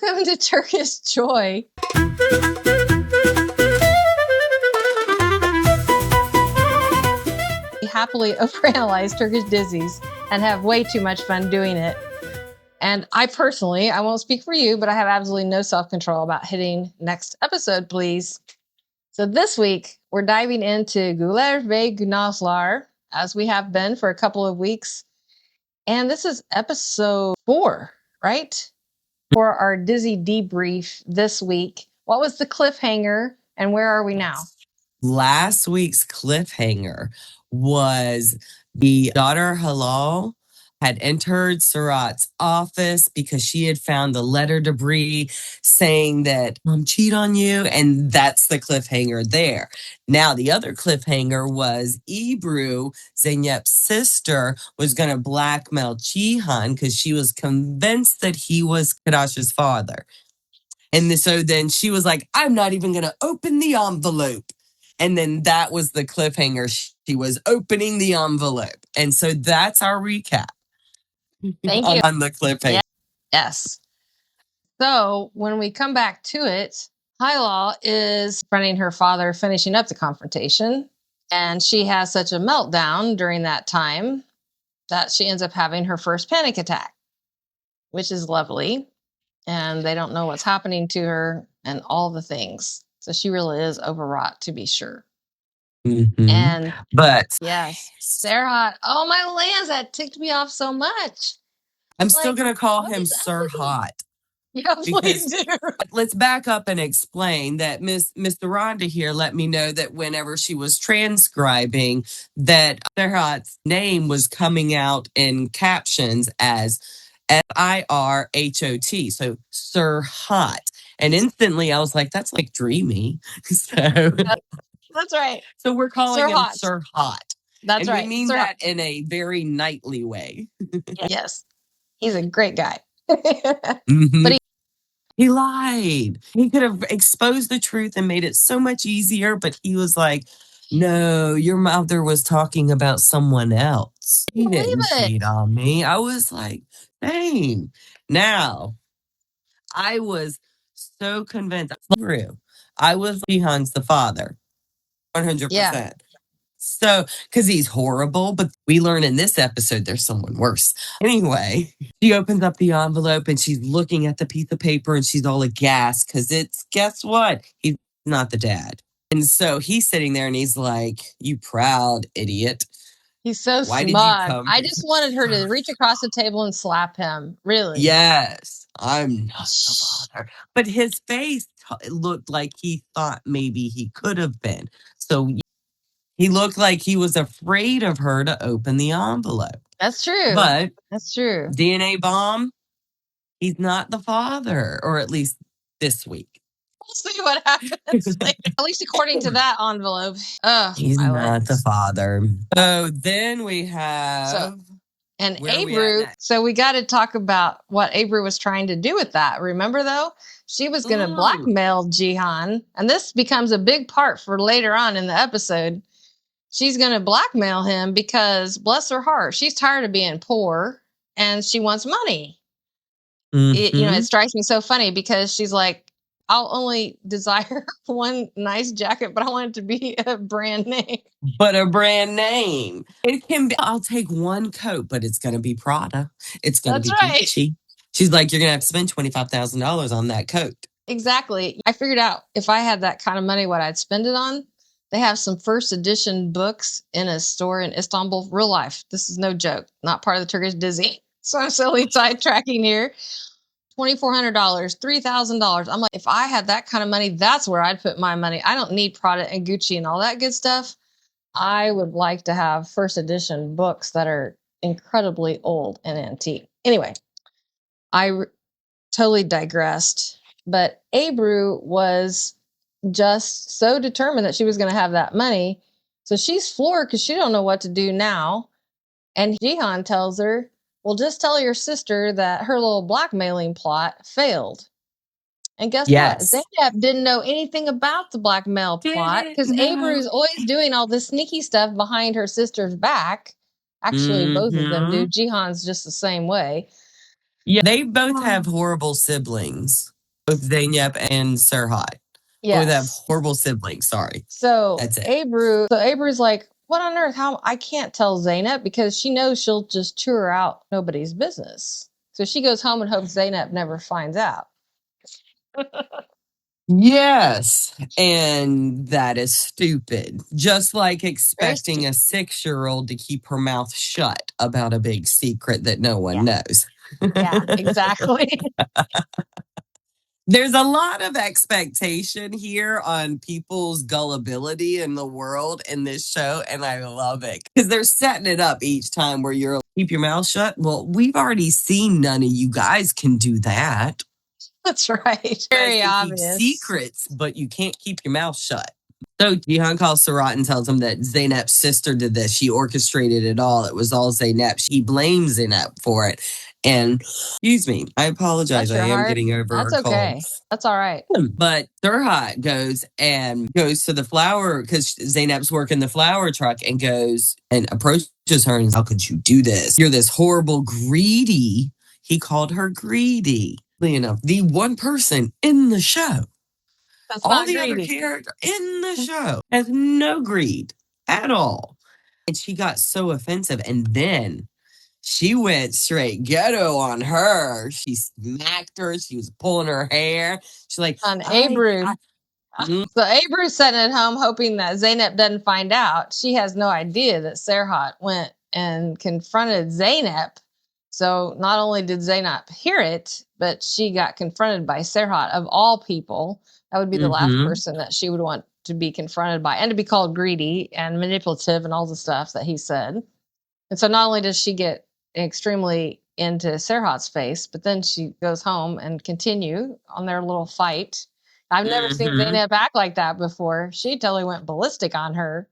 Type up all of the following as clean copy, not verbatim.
Welcome to Turkish Joy. We happily overanalyze Turkish dizzies and have way too much fun doing it. And I personally, I won't speak for you, but I have absolutely no self-control about hitting next episode, please. So this week, we're diving into Güller ve Günahlar, as we have been for a couple of weeks. And this is episode 4, right? For our Dizzy debrief this week. What was the cliffhanger and where are we now? Last week's cliffhanger was the daughter Halal had entered Surat's office because she had found the letter debris saying that Mom cheat on you, and that's the cliffhanger there. Now, the other cliffhanger was Ebru, Zeynep's sister, was going to blackmail Cihan because she was convinced that he was Kadash's father. And so then she was like, I'm not even going to open the envelope. And then that was the cliffhanger. She was opening the envelope. And so that's our recap. Thank you. On the cliffhanger. Yes. So when we come back to it, Hilal is confronting her father, finishing up the confrontation. And she has such a meltdown during that time that she ends up having her first panic attack, which is lovely. And they don't know what's happening to her and all the things. So she really is overwrought, to be sure. Mm-hmm. And but yes, Serhat. Oh my lands, that ticked me off so much. I'm still gonna call him Sir Hot. Yeah, please do. Let's back up and explain that Miss Deronda here let me know that whenever she was transcribing, that Serhat's name was coming out in captions as Sirhot. So Sir Hot. And instantly I was like, that's like dreamy. So that's right. So we're calling him Hot. Sir Hot. That's and right. We mean Sir that Hot. in a very knightly way. Yes. He's a great guy. Mm-hmm. But he lied. He could have exposed the truth and made it so much easier, but he was like, no, your mother was talking about someone else. He didn't cheat on me. I was like, dang. Now, I was so convinced. I was Jihan's the father. 100%. Yeah. So, because he's horrible, but we learn in this episode there's someone worse. Anyway, she opens up the envelope and she's looking at the piece of paper and she's all aghast because guess what? He's not the dad. And so he's sitting there and he's like, you proud idiot. He's so smug. I just wanted her to reach across the table and slap him. Really? Yes, I'm not the father. But his face looked like he thought maybe he could have been. So he looked like he was afraid of her to open the envelope. That's true. But that's true. DNA bomb, he's not the father, or at least this week. We'll see what happens. At least according to that envelope. He's not the father. So then we have... And Ebru, so we got to talk about what Ebru was trying to do with that. Remember, though? She was going to blackmail Cihan, and this becomes a big part for later on in the episode. She's going to blackmail him because, bless her heart, she's tired of being poor, and she wants money. Mm-hmm. It strikes me so funny because she's like, I'll only desire one nice jacket, but I want it to be a brand name. But a brand name. It can be, I'll take one coat, but it's going to be Prada. It's going to be Gucci. She's like, you're going to have to spend $25,000 on that coat. Exactly. I figured out if I had that kind of money, what I'd spend it on. They have some first edition books in a store in Istanbul, real life. This is no joke, not part of the Turkish dizzy. So I'm silly sidetracking here. $2,400, $3,000. I'm like, if I had that kind of money, that's where I'd put my money. I don't need Prada and Gucci and all that good stuff. I would like to have first edition books that are incredibly old and antique. Anyway, I totally digressed. But Ebru was just so determined that she was going to have that money. So she's floored because she don't know what to do now. And Cihan tells her, well, just tell your sister that her little blackmailing plot failed. And guess what? Zeynep didn't know anything about the blackmail plot because Ebru's always doing all this sneaky stuff behind her sister's back. Actually, both of them do. Cihan's just the same way. Yeah, they both have horrible siblings. Both Zeynep and Serhat. Both have Yes. horrible siblings. Sorry. So That's it. Abru's like, what on earth? How I can't tell Zaynep because she knows she'll just chew her out nobody's business. So she goes home and hopes Zaynep never finds out. Yes. And that is stupid. Just like expecting stupid. a 6-year-old to keep her mouth shut about a big secret that no one knows. Yeah, exactly. There's a lot of expectation here on people's gullibility in the world in this show, and I love it because they're setting it up each time where you're like, keep your mouth shut. Well, we've already seen none of you guys can do that. That's right. You guys Very can keep obvious. secrets, but you can't keep your mouth shut. So Jihan calls Sarat and tells him that Zaynep's sister did this. She orchestrated it all. It was all Zaynep. He blames Zaynep for it. And excuse me, I apologize. I am getting over That's a cold. okay. That's all right. But Serhat goes to the flower because Zaynep's working the flower truck and goes and approaches her and says, how could you do this? You're this horrible greedy. He called her greedy. Enough, the one person in the show, That's all not the other greedy. characters in the show has no greed at all. And she got so offensive. And then she went straight ghetto on her. She smacked her. She was pulling her hair. She's like, On Abru. So Abru's sitting at home hoping that Zaynep doesn't find out. She has no idea that Serhat went and confronted Zaynep. So not only did Zaynep hear it, but she got confronted by Serhat. Of all people, that would be the last person that she would want to be confronted by and to be called greedy and manipulative and all the stuff that he said. And so not only does she get extremely into Serhat's face, but then she goes home and continue on their little fight. I've never seen Zaynep act like that before. She totally went ballistic on her.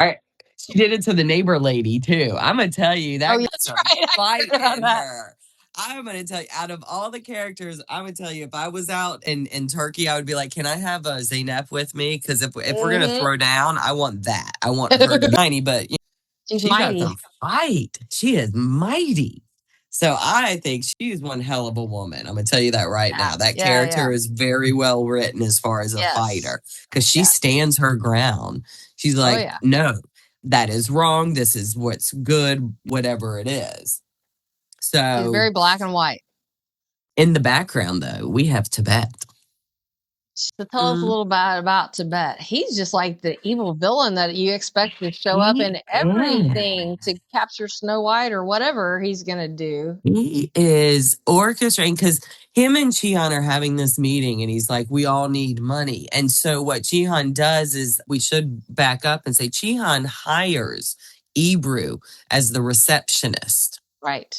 All right. She did it to the neighbor lady too. I'm gonna tell you that. Oh, yeah, that's right. Fight in her. I'm gonna tell you, out of all the characters, I'm gonna tell you, if I was out in Turkey, I would be like, "Can I have a Zaynep with me? Because if we're gonna throw down, I want that. I want her to be tiny, but She's she got mighty. some fight. She is mighty. So I think she's one hell of a woman. I'm gonna tell you that right now. That character is very well written as far as a fighter because she stands her ground. She's like, no, that is wrong. This is what's good, whatever it is. So she's very black and white. In the background, though, we have Tibet. So tell us a little bit about Tibet. He's just like the evil villain that you expect to show up in everything to capture Snow White or whatever he's going to do. He is orchestrating because him and Chihan are having this meeting and he's like, we all need money. And so what Chihan does is we should back up and say Chihan hires Ebru as the receptionist. Right.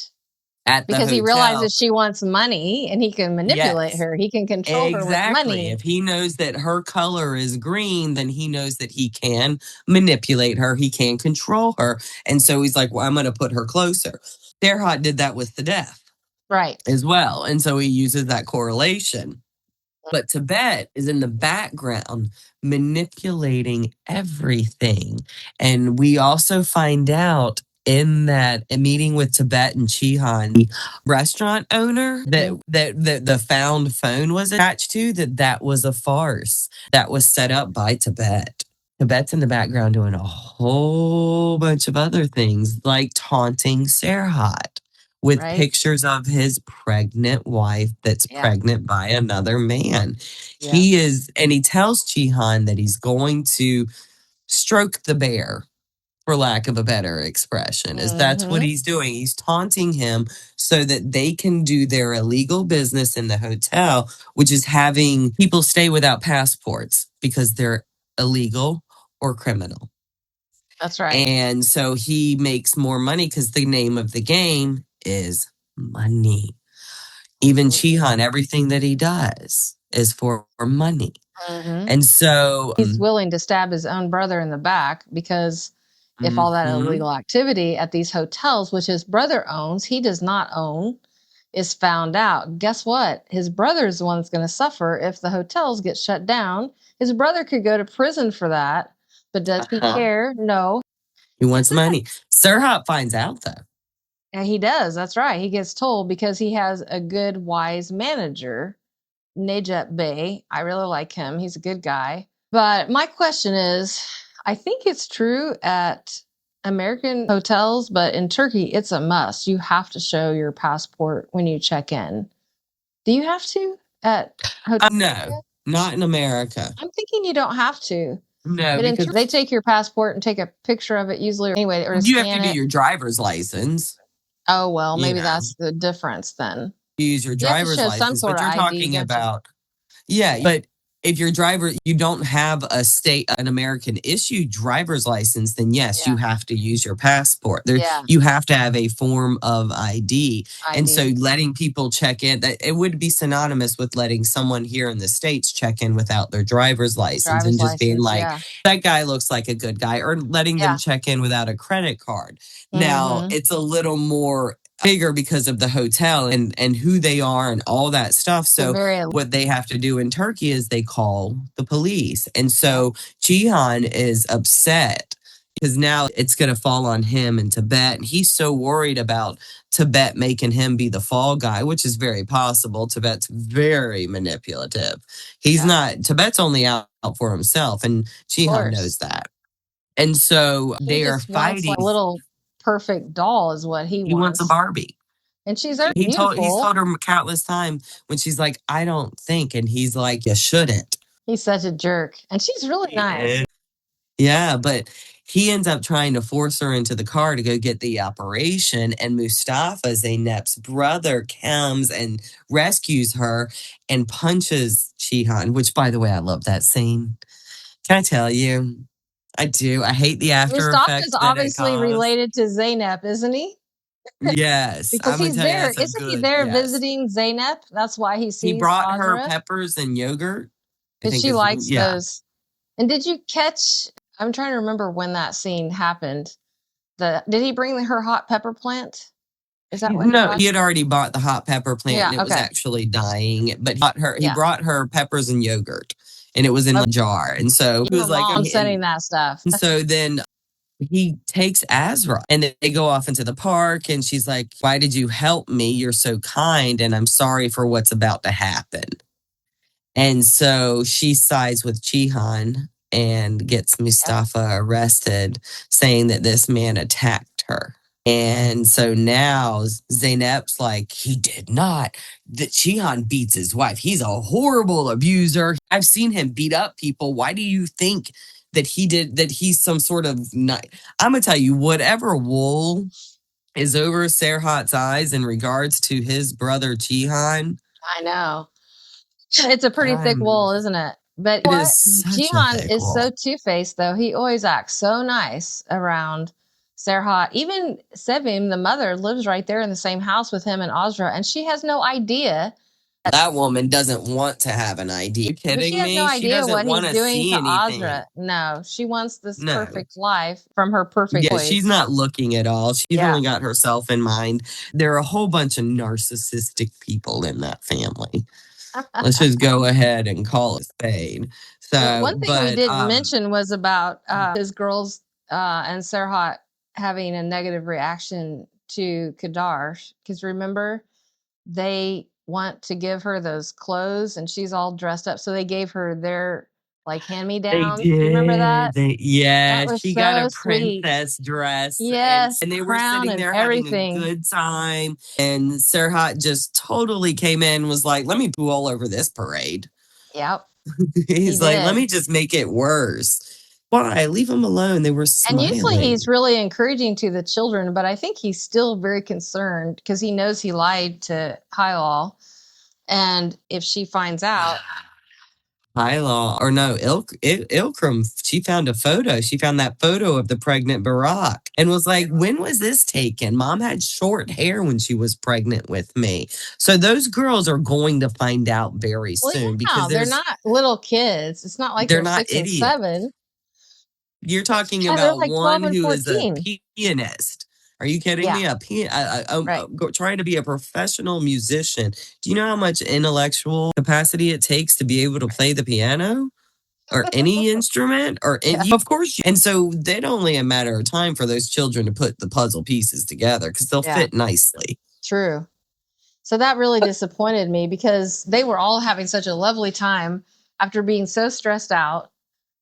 Because he realizes she wants money and he can manipulate her. He can control her with money. If he knows that her color is green, then he knows that he can manipulate her. He can control her. And so he's like, well, I'm going to put her closer. Serhat did that with the death. Right. As well. And so he uses that correlation. But Tibet is in the background manipulating everything. And we also find out in that a meeting with Tibet and Chihan, the restaurant owner that the found phone was attached to, that was a farce that was set up by Tibet. Tibet's in the background doing a whole bunch of other things like taunting Serhat with pictures of his pregnant wife that's pregnant by another man. He tells Chihan that he's going to stroke the bear, for lack of a better expression, is that's what he's doing. He's taunting him so that they can do their illegal business in the hotel, which is having people stay without passports because they're illegal or criminal. That's right. And so he makes more money because the name of the game is money. Even Chihan, everything that he does is for money. And so he's willing to stab his own brother in the back because if all that illegal activity at these hotels, which his brother owns, he does not own, is found out, guess what? His brother's the one that's going to suffer if the hotels get shut down. His brother could go to prison for that, but does he care? No. He wants money. Serhat finds out, though. And he does. That's right. He gets told because he has a good, wise manager, Najat Bey. I really like him. He's a good guy. But my question is, I think it's true at American hotels, but in Turkey, it's a must. You have to show your passport when you check in. Do you have to at hotels? No, not in America. I'm thinking you don't have to. No, But in because Turkey, they take your passport and take a picture of it usually anyway, or you have to scan do it. your driver's license. Oh, well, You maybe know, that's the difference then. use your You have to driver's show some license, sort but of you're ID, talking don't you? about yeah, but if your driver you don't have an American issued driver's license, then yes, Yeah. you have to use your passport. Yeah. You have to have a form of ID. And so ID. letting people check in, that it would be synonymous with letting someone here in the States check in without their driver's license Driver's and just being license. like, Yeah. that guy looks like a good guy, or letting them Yeah. check in without a credit card. Now Mm-hmm. it's a little more bigger because of the hotel and who they are and all that stuff. They're So very, what they have to do in Turkey is they call the police. And so Jihan is upset because now it's going to fall on him and Tibet. And he's so worried about Tibet making him be the fall guy, which is very possible. Tibet's very manipulative. He's yeah, not, Tibet's only out for himself. And of Jihan knows course. that. And so He they are just wants like a fighting. little perfect doll, is what he He wants a wants. Barbie. And she's He's beautiful. told her countless times when she's like, I don't think, and he's like, you shouldn't. He's such a jerk. And she's really nice. Yeah. Yeah, but he ends up trying to force her into the car to go get the operation, and Mustafa, Zaynep's brother, comes and rescues her and punches Chihan, which, by the way, I love that scene. Can I tell you? I do. I hate the after Mustafa's effects that it obviously caused. related to Zaynep, isn't he? Yes, Because I'm gonna he's tell you there. that's a Isn't he good there yes. visiting Zaynep? That's why he He sees brought her Azra. peppers and yogurt. I Because think she is likes yeah. those. And did you catch? I'm trying to remember when that scene happened. Did he bring her hot pepper plant? Is that what he No, brought? he had already bought the hot pepper plant Yeah. and it was Okay. actually dying. But he Yeah. brought her peppers and yogurt, and it was in Okay. a jar. And so he My was like, mom sending that stuff. and so then he takes Azra and they go off into the park. And she's like, why did you help me? You're so kind. And I'm sorry for what's about to happen. And so she sides with Chihan and gets Mustafa arrested, saying that this man attacked her. And so now Zaynep's like, he did not. That Chihan beats his wife. He's a horrible abuser. I've seen him beat up people. Why do you think that he did that? He's some sort of not. I'm gonna tell you, whatever wool is over Serhat's eyes in regards to his brother Chihan. I know. It's a pretty thick I'm wool, isn't it? But It what? is such a Jihan thick is so wall. two-faced, though. He always acts so nice around Serhat. Even Sevim, the mother, lives right there in the same house with him and Azra, and she has no idea. That woman doesn't want to have an idea. Are you But she kidding has no me? She idea doesn't what want he's to doing see to anything. Azra. No, she wants this No. perfect life from her perfect Yeah, boys. she's not looking at all. She's Yeah. only got herself in mind. There are a whole bunch of narcissistic people in that family. Let's just go ahead and call it spade. Well, So, one thing we but didn't mention was about his girls and Serhat having a negative reaction to Kadar. Because remember, they want to give her those clothes and she's all dressed up. So they gave her their like hand me they downs. You remember did. that? That was She got a so sweet. princess dress, Yes, and they were crown sitting and there having a everything. good time. And Serhat just totally came in and was like, let me poo all over this parade. Yep, he He's like, let did. me just make it worse. Why? Leave them alone. They were And usually smiling. he's really encouraging to the children, but I think he's still very concerned because he knows he lied to Hylal. And if she finds out, Hyla, or no, Ilkram, she found a photo. She found that photo of the pregnant Barack and was like, when was this taken? Mom had short hair when she was pregnant with me. So those girls are going to find out very well, soon because yeah, they're not little kids. It's not like they're they're not 6 and idiots. 7. You're talking Yeah, they're about like 12 one and who is a 14. pianist. Are you kidding Yeah, me? right. Trying to be a professional musician. Do you know how much intellectual capacity it takes to be able to play the piano? or any instrument or Yeah. of course. And so then only a matter of time for those children to put the puzzle pieces together because they'll Yeah. fit nicely. True. So that really disappointed me because they were all having such a lovely time after being so stressed out.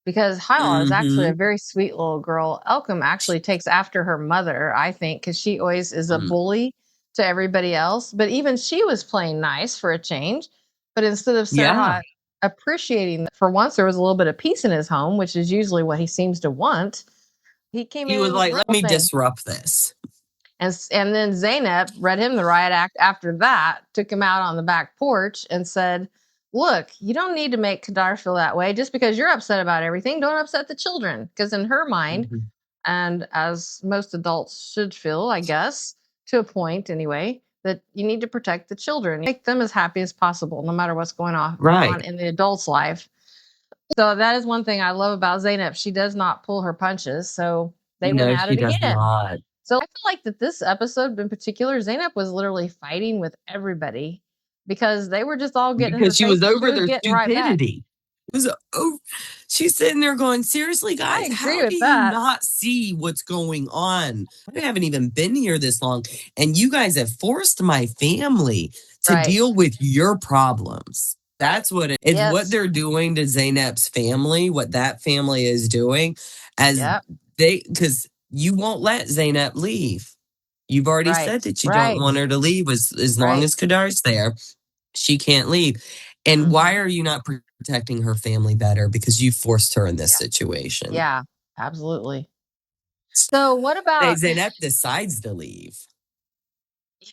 Because Hyla is actually a very sweet little girl. Elkim actually takes after her mother, I think, because she always is a bully to everybody else. But even she was playing nice for a change. But instead of Serhat appreciating that for once there was a little bit of peace in his home, which is usually what he seems to want, he came He in was and like, ruined let me the thing. disrupt this. And then Zaynab read him the riot act after that, took him out on the back porch and said, look, you don't need to make Kadar feel that way. Just because you're upset about everything, don't upset the children. Because in her mind, and as most adults should feel, I guess, to a point anyway, that you need to protect the children, make them as happy as possible, no matter what's going on in the adult's life. So that is one thing I love about Zaynab. She does not pull her punches. So they went at it again. Not. So I feel like that this episode in particular, Zaynab was literally fighting with everybody because they were just all getting Because she was over their getting right back. stupidity. It was she's sitting there going, seriously, guys, how do you not see what's going on? I haven't even been here this long. And you guys have forced my family to deal with your problems. That's what it is. What they're doing to Zaynab's family, what that family is doing, as because you won't let Zaynab leave. You've already said that you don't want her to leave as long as Kadar's there. She can't leave. And why are you not protecting her family better? Because you forced her in this situation. Yeah, absolutely. So what about Zaynab decides to leave?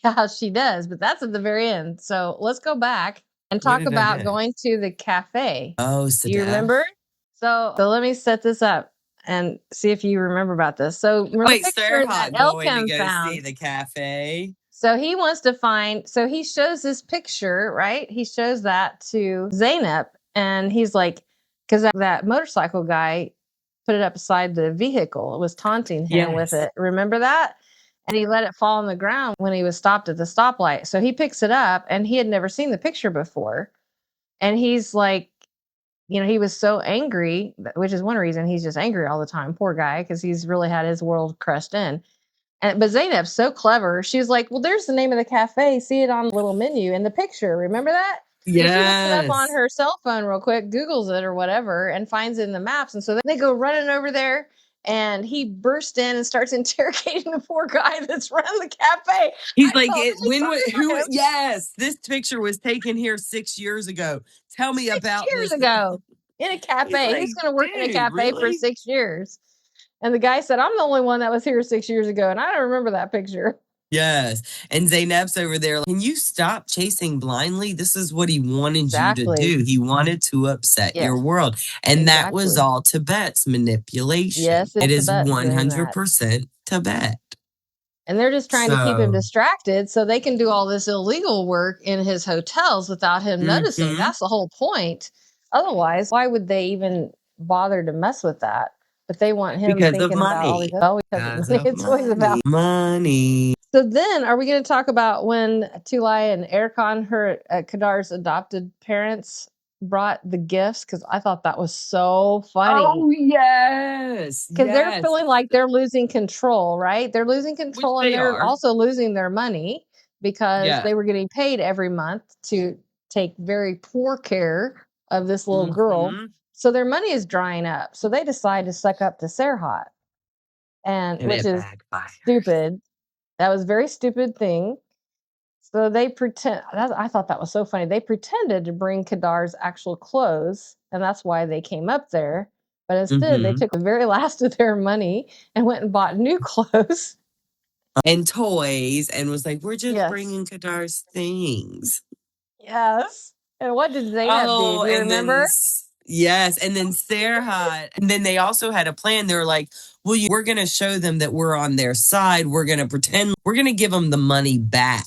Yeah, she does, but that's at the very end. So let's go back and talk about going to the cafe. Oh, do you remember? So let me set this up and see if you remember about this. So remember the picture that Elkim found. See the cafe. So he wants to find. So he shows this picture, right? He shows that to Zaynab, and he's like, because that motorcycle guy put it up beside the vehicle. It was taunting him with it. Remember that? And he let it fall on the ground when he was stopped at the stoplight. So he picks it up, and he had never seen the picture before. And he's like, he was so angry, which is one reason he's just angry all the time. Poor guy, because he's really had his world crushed in. But Zaynab's so clever. She's like, well, there's the name of the cafe. See it on the little menu in the picture. Remember that? Yes. So she looks it up on her cell phone real quick, Googles it or whatever, and finds it in the maps. And so they go running over there, and he bursts in and starts interrogating the poor guy that's running the cafe. He's like, yes, this picture was taken here 6 years ago. Tell me about 6 years ago in a cafe. He's going to work in a cafe for 6 years. And the guy said, I'm the only one that was here 6 years ago, and I don't remember that picture. Yes. And Zaynab's over there. Can you stop chasing blindly? This is what he wanted you to do. He wanted to upset your world. And that was all Tibet's manipulation. Yes, it is 100% Tibet. And they're just trying to keep him distracted so they can do all this illegal work in his hotels without him noticing. That's the whole point. Otherwise, why would they even bother to mess with that? But they want him because thinking of money. About all these. Oh, because it's always about money. So then, are we going to talk about when Tulay and Erkan, Kadar's adopted parents, brought the gifts? Because I thought that was so funny. Oh, yes. Because they're feeling like they're losing control, right? They're losing control, and they're also losing their money because they were getting paid every month to take very poor care of this little girl. So their money is drying up. So they decide to suck up to Serhat, which is stupid. That was a very stupid thing. So they I thought that was so funny. They pretended to bring Kadar's actual clothes, and that's why they came up there. But instead, they took the very last of their money and went and bought new clothes. And toys, and was like, we're just bringing Kadar's things. Yes. And what did Zaynab do? Do you remember? Yes. And then Serhat, and then they also had a plan. They were like, well, we're going to show them that we're on their side. We're going to pretend we're going to give them the money back.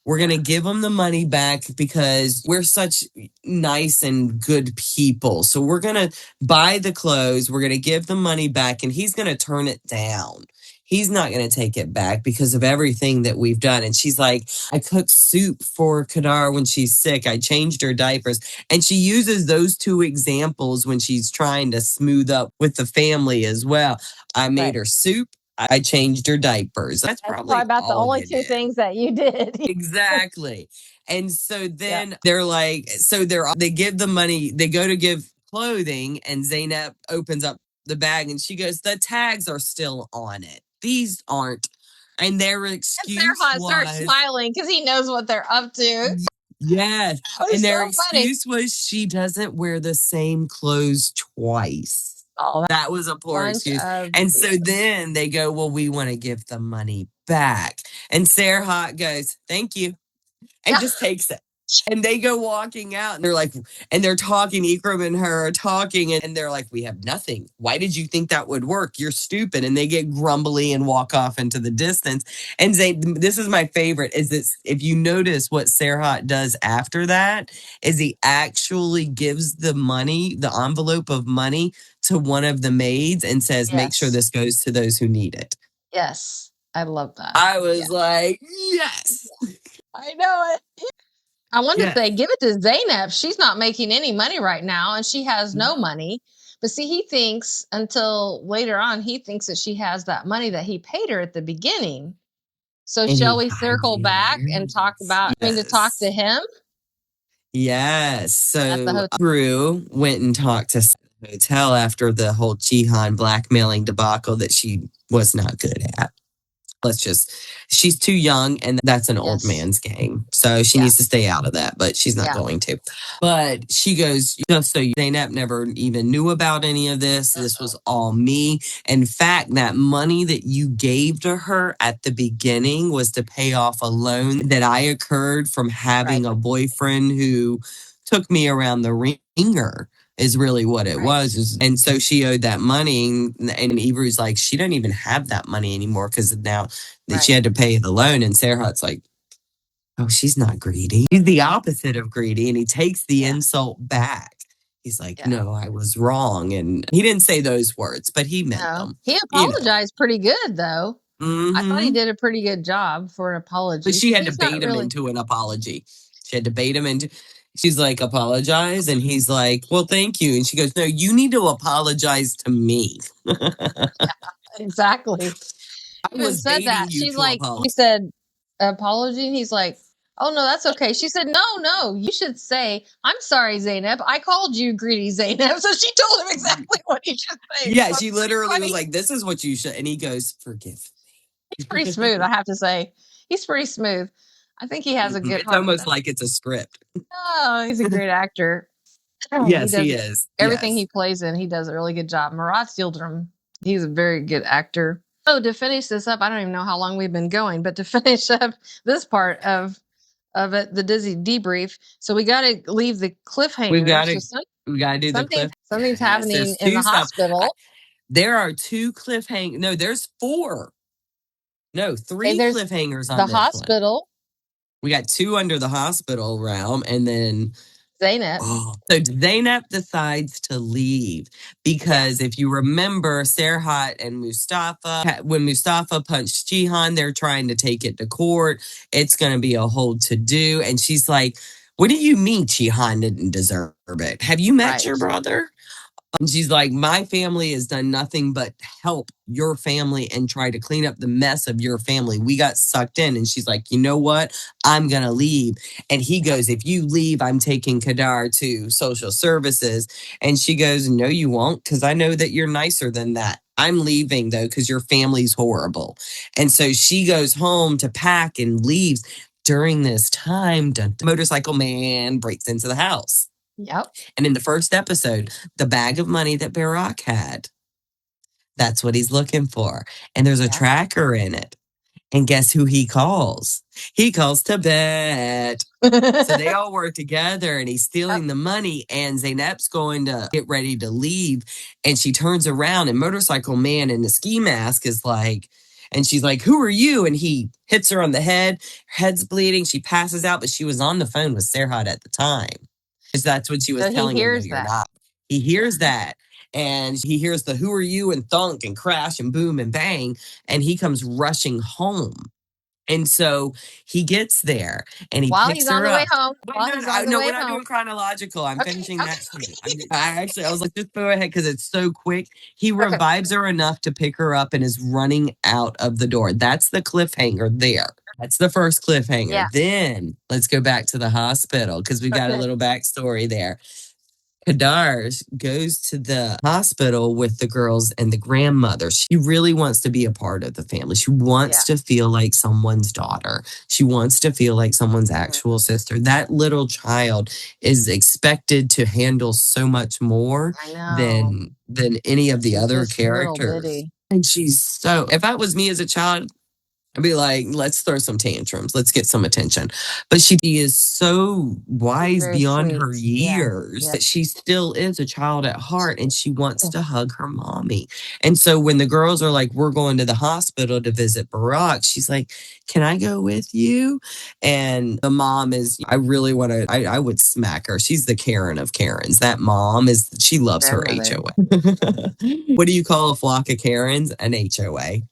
We're going to give them the money back because we're such nice and good people. So we're going to buy the clothes. We're going to give the money back, and he's going to turn it down. he's not going to take it back because of everything that we've done. And she's like, I cooked soup for Kadar when she's sick. I changed her diapers. And she uses those two examples when she's trying to smooth up with the family as well. I made her soup. I changed her diapers. That's probably probably about the all only you two did. things that you did. Exactly. And so then they're like, so they give the money, they go to give clothing, and Zaynab opens up the bag and she goes, the tags are still on it. These aren't. And their excuse Starts smiling because he knows what they're up to. Yes. Oh, And their so funny. excuse was she doesn't wear the same clothes twice. Oh, That was a poor bunch excuse. of And so then they go, well, we want to give the money back. And Serhat goes, thank you, and just takes it. And they go walking out and they're like, and they're talking, Ikram and her are talking, and they're like, we have nothing. Why did you think that would work? You're stupid. And they get grumbly and walk off into the distance. And this is my favorite, is that if you notice what Serhat does after that, is he actually gives the money, the envelope of money, to one of the maids and says, make sure this goes to those who need it. Yes. I love that. I was like, yes. I know it. I wonder if they give it to Zaynab. She's not making any money right now, and she has no money. But see, he thinks until later on, he thinks that she has that money that he paid her at the beginning. So And shall we circle back and talk about, to talk to him? Yes. So Drew went and talked to the hotel after the whole Jihan blackmailing debacle that she was not good at. She's too young, and that's an old man's game. So she needs to stay out of that, but she's not going to. But she goes, just so Zaynab never even knew about any of this. This was all me. In fact, that money that you gave to her at the beginning was to pay off a loan that I incurred from having a boyfriend who took me around the ringer. Is really what it was. And so she owed that money. And Ivory's like, she doesn't even have that money anymore because now that she had to pay the loan. And Serhat's like, oh, she's not greedy. He's the opposite of greedy. And he takes the insult back. He's like, no, I was wrong. And he didn't say those words, but he meant them. He apologized pretty good, though. I thought he did a pretty good job for an apology. But she had to bait him into an apology. She had to bait him into. She's like, apologize. And he's like, well, thank you. And she goes, no, you need to apologize to me. Exactly. I was said that. She's like, he said, apology. And he's like, oh, no, that's okay. She said, no, you should say, I'm sorry, Zaynab. I called you greedy, Zaynab. So she told him exactly what he should say. Yeah, she literally was like, this is what you should. And he goes, forgive me. He's pretty smooth, I have to say. He's pretty smooth. I think he has a good It's almost like it's a script. Oh, he's a great actor. Yes, he is. Everything he plays in, he does a really good job. Murat Yildirim, he's a very good actor. Oh, to finish this up, I don't even know how long we've been going, but to finish up this part of it, the Dizzy debrief. So we got to leave the cliffhanger. We got to do the cliff. Something's happening in the hospital. There are 2 cliffhangers. No, there's 4. No, 3 cliffhangers on the hospital. One. We got 2 under the hospital realm, and then Zaynab. So Zaynab decides to leave because if you remember, Serhat and Mustafa, when Mustafa punched Jihan, they're trying to take it to court. It's going to be a whole to-do. And she's like, what do you mean Jihan didn't deserve it? Have you met your brother? And she's like, my family has done nothing but help your family and try to clean up the mess of your family. We got sucked in. And she's like, you know what? I'm going to leave. And he goes, if you leave, I'm taking Kadar to social services. And she goes, no, you won't, because I know that you're nicer than that. I'm leaving, though, because your family's horrible. And so she goes home to pack and leaves. During this time, the motorcycle man breaks into the house. Yep. And in the first episode, the bag of money that Barack had, that's what he's looking for. And there's a tracker in it. And guess who he calls? He calls Tibet. So they all work together and he's stealing the money. And Zaynab's going to get ready to leave. And she turns around and Motorcycle Man in the ski mask is like, and she's like, who are you? And he hits her on the head. Her head's bleeding. She passes out, but she was on the phone with Serhat at the time. Because that's what she was telling him. No, you're not. He hears that. And he hears the who are you and thunk and crash and boom and bang. And he comes rushing home. And so he gets there and he While picks he's on her the way up. home. Wait, While no, he's no, on the no, way we're not home. doing chronological. I'm Okay. finishing Okay. that scene. I was like, just go ahead because it's so quick. He Okay. revives her enough to pick her up and is running out of the door. That's the cliffhanger there. That's the first cliffhanger. Yeah. Then let's go back to the hospital because we got a Okay. little backstory there. Kadar goes to the hospital with the girls and the grandmother. She really wants to be a part of the family. She wants to feel like someone's daughter. She wants to feel like someone's actual sister. That little child is expected to handle so much more I know. than any of the She's other just little characters. bitty. And she's so, if that was me as a child, I'd be like, let's throw some tantrums. Let's get some attention. But she is so She's wise very beyond sweet. her Yeah. years Yeah. that she still is a child at heart and she wants to hug her mommy. And so when the girls are like, we're going to the hospital to visit Barack, she's like, can I go with you? And the mom is, I really want to, I would smack her. She's the Karen of Karens. That mom is, she loves her Grandmother. HOA. What do you call a flock of Karens? An HOA.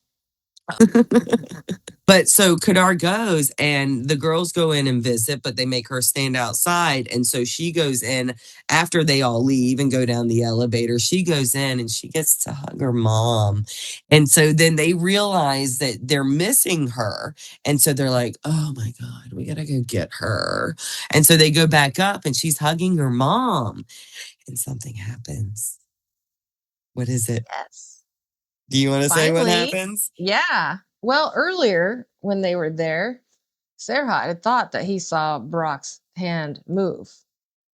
But so Kadar goes and the girls go in and visit, but they make her stand outside. And so she goes in after they all leave and go down the elevator. She goes in and she gets to hug her mom. And so then they realize that they're missing her. And so they're like, oh my God, we got to go get her. And so they go back up and she's hugging her mom. And something happens. What is it? Yes. Do you want to say what Finally. happens? Yeah. Well, earlier when they were there, Serhat had thought that he saw Brock's hand move,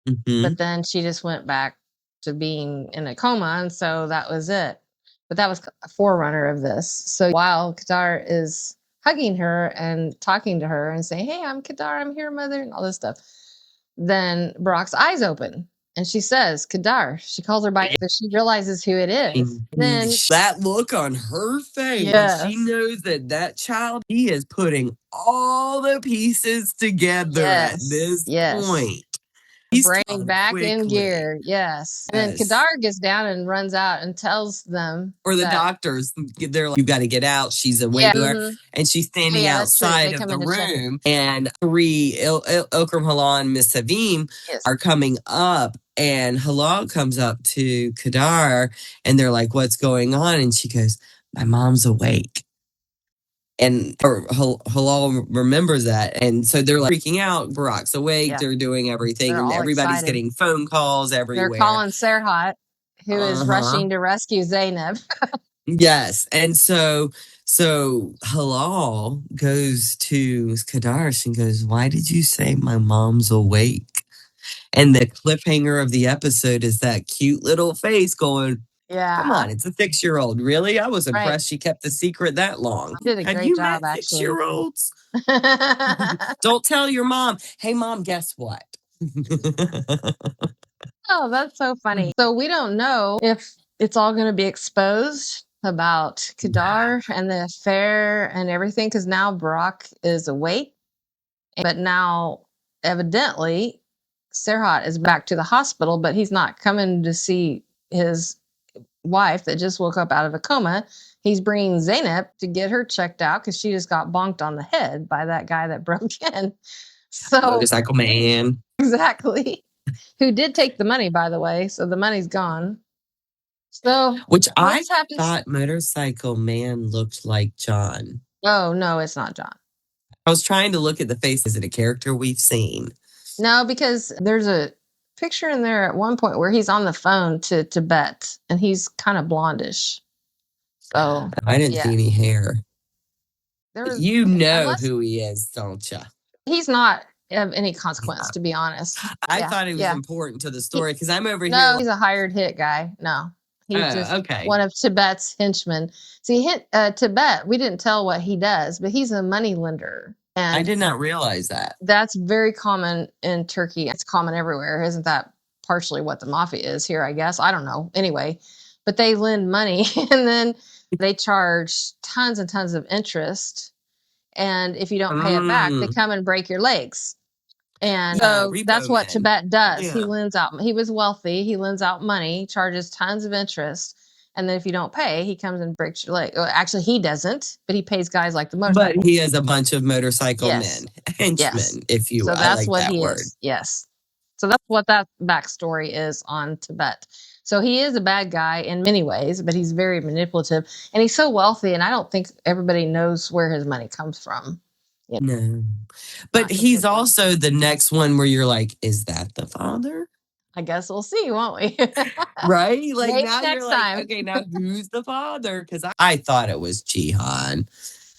Mm-hmm. but then she just went back to being in a coma, and so that was it. But that was a forerunner of this. So while Kadar is hugging her and talking to her and saying, "Hey, I'm Kadar, I'm here, mother," and all this stuff, then Brock's eyes open. And she says, Kadar. She calls her by name, so she realizes who it is. Then that look on her face, yes, she knows that that child, he is putting all the pieces together at yes, this yes. point. He's Brain taught back in quickly. gear, yes. And then Kadar gets down and runs out and tells them, or the that, doctors, they're like, you got to get out. She's awake. yeah, mm-hmm. And she's standing That's true. outside They of come the in to check it. room. And three, Ilkram Halal and Miss Savim Yes. are coming up. And Halal comes up to Kadar and they're like, what's going on? And she goes, my mom's awake. And Halal remembers that. And so they're like freaking out. Barack's awake. Yeah. They're doing everything. They're And all everybody's excited. getting phone calls They're everywhere. calling Serhat, who is rushing to rescue Zainab. Yes. And so Halal goes to Kadarsh and goes, why did you say my mom's awake? And the cliffhanger of the episode is that cute little face going, Yeah. come on, it's a 6-year-old. Really? I was impressed Right. she kept the secret that long. She did a Have great you job, met actually. 6-year-olds? Don't tell your mom. Hey, mom, guess what? Oh, that's so funny. So we don't know if it's all going to be exposed about Kadar and the affair and everything, because now Brock is awake. But now, evidently, Serhat is back to the hospital, but he's not coming to see his wife that just woke up out of a coma. He's bringing Zainab to get her checked out because she just got bonked on the head by that guy that broke in. So motorcycle man. Exactly. Who did take the money, by the way. So the money's gone. So which we'll I just have to thought motorcycle man looked like John. Oh, no, it's not John. I was trying to look at the face. Is it a character we've seen? No, because there's a picture in there at one point where he's on the phone to Tibet and he's kind of blondish. So I didn't see any hair. You know who he is, don't you? He's not of any consequence, to be honest. I thought he was important to the story because I'm over here. No, he's a hired hit guy. No, he's just one of Tibet's henchmen. See, Tibet, we didn't tell what he does, but he's a money lender. And I did not realize that. That's very common in Turkey. It's common everywhere. Isn't that partially what the mafia is here, I guess? I don't know. Anyway, but they lend money and then they charge tons and tons of interest. And if you don't pay it back, they come and break your legs. And Yeah, so that's repo what men. Tibet does. He Yeah. lends out, he was wealthy, he lends out money, charges tons of interest. And then if you don't pay, he comes and breaks your leg. Well, actually, he doesn't, but he pays guys like the But motorcycle. he has a bunch of motorcycle Yes. men, Yes. henchmen, if you, So I that's like what that he word. is. Yes. So that's what that backstory is on Tibet. So he is a bad guy in many ways, but he's very manipulative and he's so wealthy. And I don't think everybody knows where his money comes from. You know, No. But not he's completely. also the next one where you're like, is that the father? I guess we'll see, won't we? Right? Like Maybe now you're next like, time. okay, now who's the father? Because I thought it was Jihan.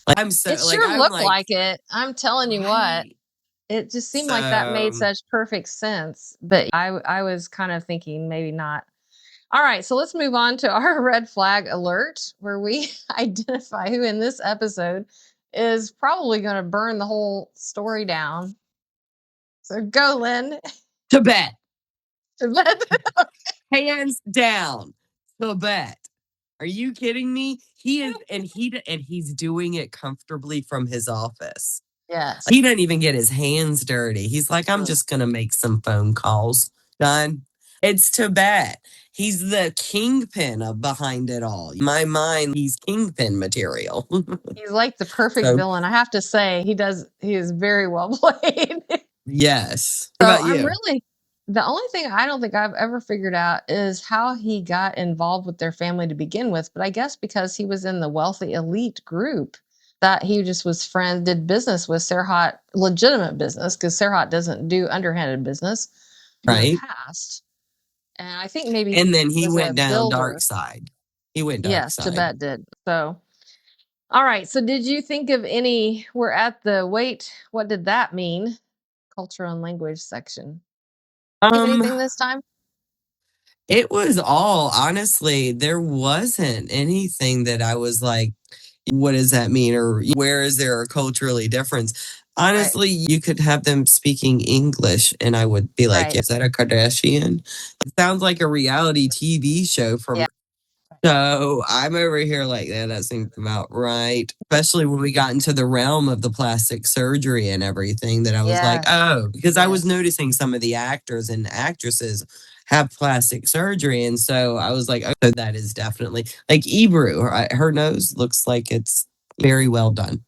Like I'm so It like sure I'm looked like, like it. I'm telling you what. right. It just seemed like that made So such perfect sense. But I was kind of thinking maybe not. All right, so let's move on to our red flag alert, where we identify who in this episode is probably going to burn the whole story down. So go, Lynn. Tibet, hands down, Tibet. Are you kidding me? He is, and he's doing it comfortably from his office. Yes. He doesn't even get his hands dirty. He's like, I'm just gonna make some phone calls. Done. It's Tibet. He's the kingpin of behind it all. In my mind, he's kingpin material. He's like the perfect So villain. I have to say, he is very well played. yes. What So about I'm you? really the only thing I don't think I've ever figured out is how he got involved with their family to begin with. But I guess because he was in the wealthy elite group, that he just was friends, did business with Serhat, legitimate business, because Serhat doesn't do underhanded business in the Right? past. And I think maybe he And then he was a went down dark builder. side. He went dark Yes, side. Tibet did. So, all right. So, did you think of any? We're at the wait. What did that mean? Culture and language section. Think of Um, anything this time? it was all honestly, there wasn't anything that I was like, what does that mean? Or where is there a culturally difference? Right. Honestly, you could have them speaking English and I would be like, Right. is that a Kardashian? It sounds like a reality TV show from. Yeah. So I'm over here like, that seems about right. Especially when we got into the realm of the plastic surgery and everything, that I was like, Yes. oh, because I was Yes. noticing some of the actors and actresses have plastic surgery. And so I was like, oh, that is definitely like Ebru. Her nose looks like it's very well done.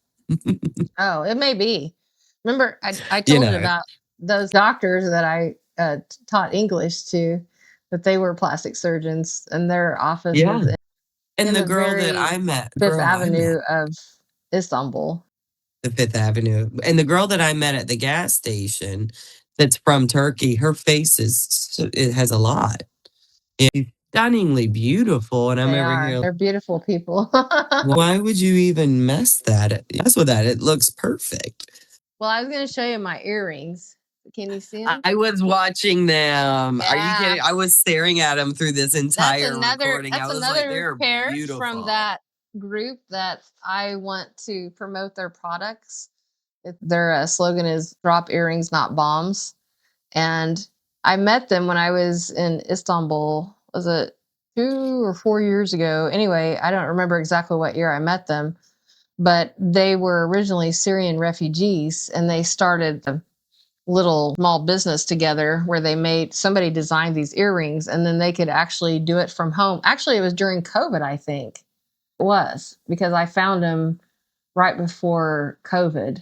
Oh, it may be. Remember, I You told you know, about those doctors that I taught English to, that they were plastic surgeons, and their office yeah. was And in the the girl that very I met, Fifth girl I met, Avenue of Istanbul. the Fifth Avenue. And the girl that I met at the gas station that's from Turkey, her face it has a lot. It's stunningly beautiful. And I'm They over are. here, They're beautiful people. why would you even mess with that? It looks perfect. Well, I was going to show you my earrings. Can you see them? I was watching them. Are you Yeah. kidding? I was staring at them through this entire recording. I That's was like, another they're pair from beautiful. that group that I want to promote their products. Their slogan is "Drop earrings, not bombs." And I met them when I was in Istanbul. Was it 2 or 4 years ago? Anyway, I don't remember exactly what year I met them, but they were originally Syrian refugees, and they started a little small business together where they made somebody designed these earrings, and then they could actually do it from home. Actually, it was during COVID, I think it was, because I found them right before COVID.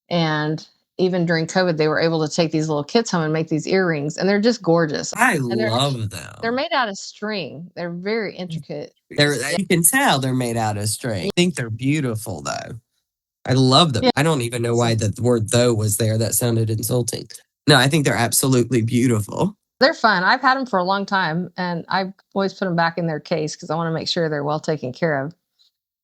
And even during COVID, they were able to take these little kits home and make these earrings, and they're just gorgeous. I And love they're them. made out of string. They're very intricate. Yeah. You can tell they're made out of string. I think they're beautiful though. I love them. Yeah. I don't even know So why the word though was there. That sounded insulting. No, I think they're absolutely beautiful. they're fun. I've had them for a long time, and I always put them back in their case because I want to make sure they're well taken care of.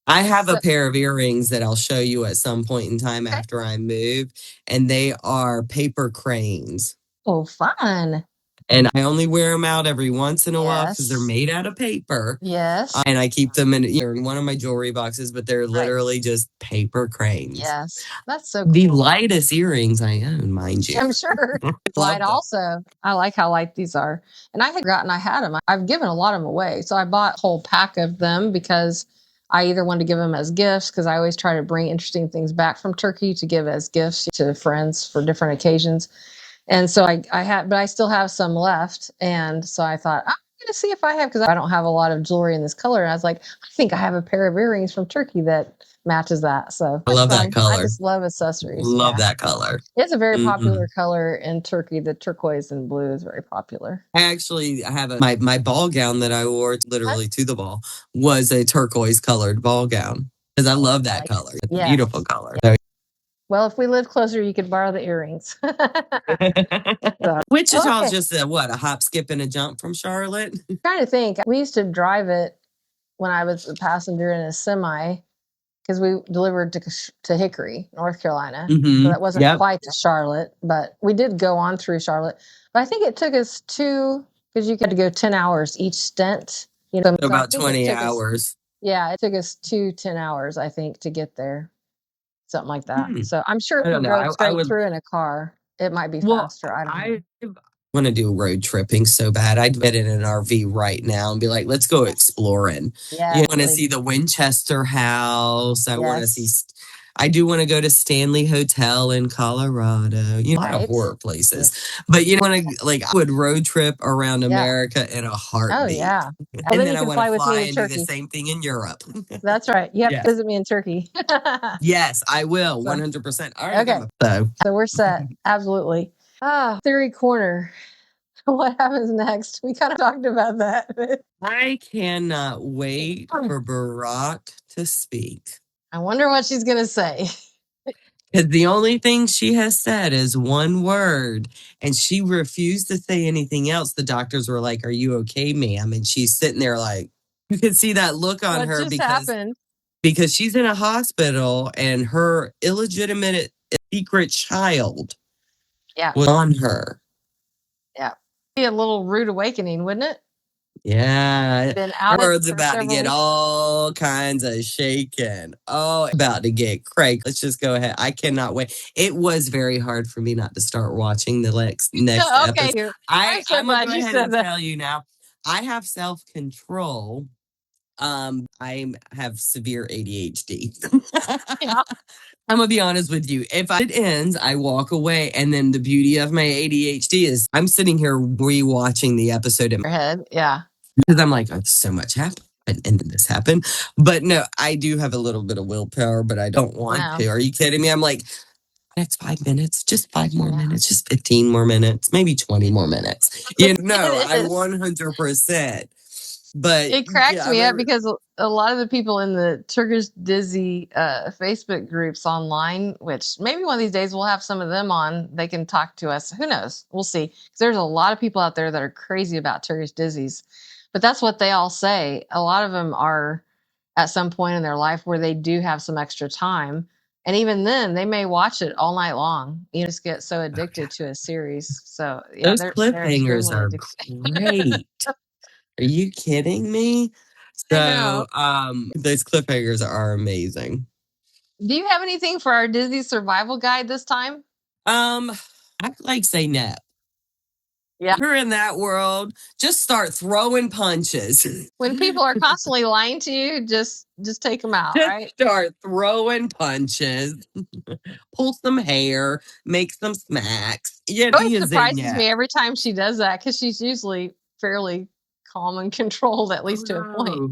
I have a So, pair of earrings that I'll show you at some point in time okay. after I move, and they are paper cranes. Oh, fun. And I only wear them out every once in a while because they're Yes. made out of paper. Yes. And I keep them in one of my jewelry boxes, but they're Right. literally just paper cranes. Yes. That's so The cool. lightest earrings I own, mind you. I'm sure. Light Love them. also. I like how light these are. And I had forgotten I had them. I've given a lot of them away. So I bought a whole pack of them because I either wanted to give them as gifts because I always try to bring interesting things back from Turkey to give as gifts to friends for different occasions. And so I had, but I still have some left. And so I thought, I'm going to see if I have, because I don't have a lot of jewelry in this color. And I was like, I think I have a pair of earrings from Turkey that matches that. So I love that color. I just love accessories. Love that color. It's a very popular color in Turkey. The turquoise and blue is very popular. I have my ball gown that I wore literally to the ball was a turquoise colored ball gown because I love that color. It's a beautiful color. Yeah. Well, if we live closer, you could borrow the earrings. Wichita's just a hop, skip, and a jump from Charlotte. I'm trying to think. We used to drive it when I was a passenger in a semi because we delivered to Hickory, North Carolina. So that wasn't quite to Charlotte, but we did go on through Charlotte. But I think it took us because you had to go 10 hours each stint. So about 20 hours. It took us 10 hours, I think, to get there. Something like that. So I'm sure if we drove straight through in a car, it might be faster. I don't know. Want to do road tripping so bad. I'd get in an RV right now and be like, let's go exploring. You want to see the Winchester House. I want to see, I do want to go to Stanley Hotel in Colorado. A lot of horror places. But want to, I would road trip around America in a heartbeat. Oh, yeah. And then I want to fly and do the same thing in Europe. That's right. You have to visit me in Turkey. Yes, I will. 100%. All right. Okay. So we're set. Absolutely. Theory corner. What happens next? We kind of talked about that. I cannot wait for Barack to speak. I wonder what she's going to say. Because the only thing she has said is one word, and she refused to say anything else. The doctors were like, "Are you okay, ma'am?" And she's sitting there like, you could see that look on her because she's in a hospital and her illegitimate secret child was on her. Yeah. Be a little rude awakening, wouldn't it? Yeah. Been out Bird's about to get all kinds of shaken. Oh, about to get crazy. Let's just go ahead. I cannot wait. It was very hard for me not to start watching the next episode. I'm so glad you said that. Tell you now, I have self-control. I have severe ADHD. I'm gonna be honest with you. If it ends, I walk away. And then the beauty of my ADHD is I'm sitting here rewatching the episode in my head. Yeah. Because I'm like, oh, so much happened. And then this happened. But no, I do have a little bit of willpower, but I don't want to. Are you kidding me? I'm like, next 5 minutes, just 5 more minutes, just 15 more minutes, maybe 20 more minutes. I 100%. But it cracks me up because a lot of the people in the Turkish Dizzy Facebook groups online, which maybe one of these days we'll have some of them on, they can talk to us. Who knows? We'll see. Because there's a lot of people out there that are crazy about Turkish Dizzies. But that's what they all say. A lot of them are at some point in their life where they do have some extra time. And even then, they may watch it all night long. You just get so addicted to a series. So those cliffhangers are great. Are you kidding me? So, those cliffhangers are amazing. Do you have anything for our Disney survival guide this time? I'd say no. Yeah. If you're in that world, just start throwing punches. When people are constantly lying to you, just take them out, right? Start throwing punches. Pull some hair, make some smacks. It always surprises me every time she does that because she's usually fairly calm and controlled, at least to a point.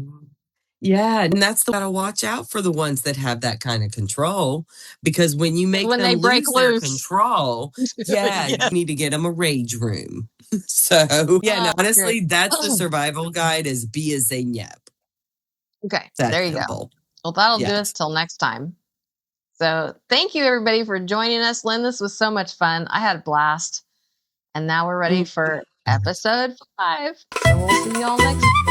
Yeah, and that's the gotta watch out for the ones that have that kind of control, because when you make them lose their control, you need to get them a rage room. So honestly, that's the survival guide: is be a Zeynep. Okay, there you go. Well, that'll do us till next time. So thank you everybody for joining us. Lynn, this was so much fun. I had a blast. And now we're ready for episode 5. So we'll see you all next time.